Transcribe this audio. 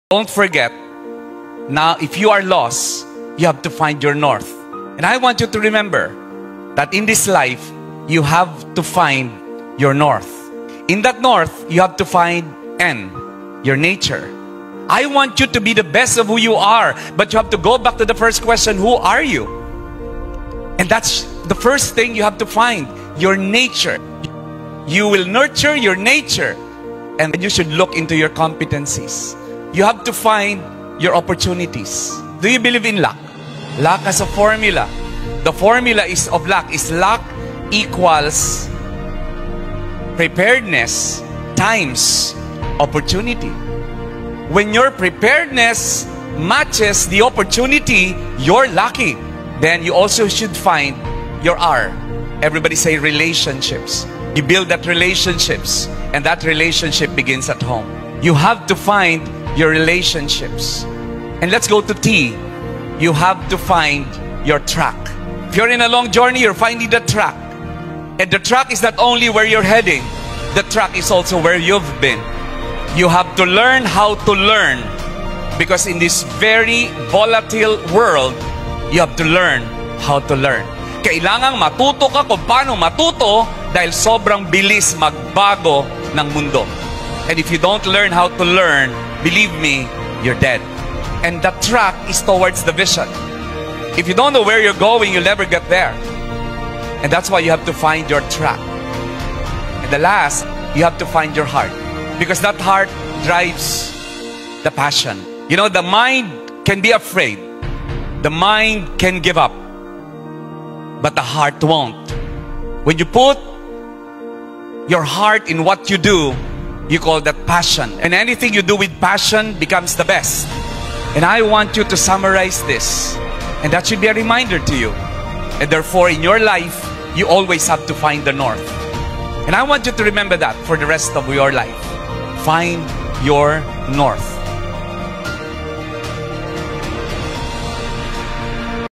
Don't forget, now if you are lost, you have to find your north. And I want you to remember that in this life, you have to find your north. In that north, you have to find N, your nature. I want you to be the best of who you are, but you have to go back to the first question, who are you? And that's the first thing you have to find, your nature. You will nurture your nature, and you should look into your competencies. You have to find your opportunities. Do you believe in luck? Luck has a formula. The formula of luck is luck equals preparedness times opportunity. When your preparedness matches the opportunity, you're lucky. Then you also should find your R. Everybody say relationships. You build that relationships, and that relationship begins at home. You have to find your relationships. And let's go to T. You have to find your track. If you're in a long journey, you're finding the track. And the track is not only where you're heading, the track is also where you've been. You have to learn how to learn. Because in this very volatile world, you have to learn how to learn. Kailangang matuto ka kung paano matuto dahil sobrang bilis magbago ng mundo. And if you don't learn how to learn, believe me, you're dead. And the track is towards the vision. If you don't know where you're going, you'll never get there. And that's why you have to find your track. And the last, you have to find your heart. Because that heart drives the passion. You know, the mind can be afraid. The mind can give up. But the heart won't. When you put your heart in what you do, you call that passion. And anything you do with passion becomes the best. And I want you to summarize this. And that should be a reminder to you. And therefore, in your life, you always have to find the north. And I want you to remember that for the rest of your life. Find your north.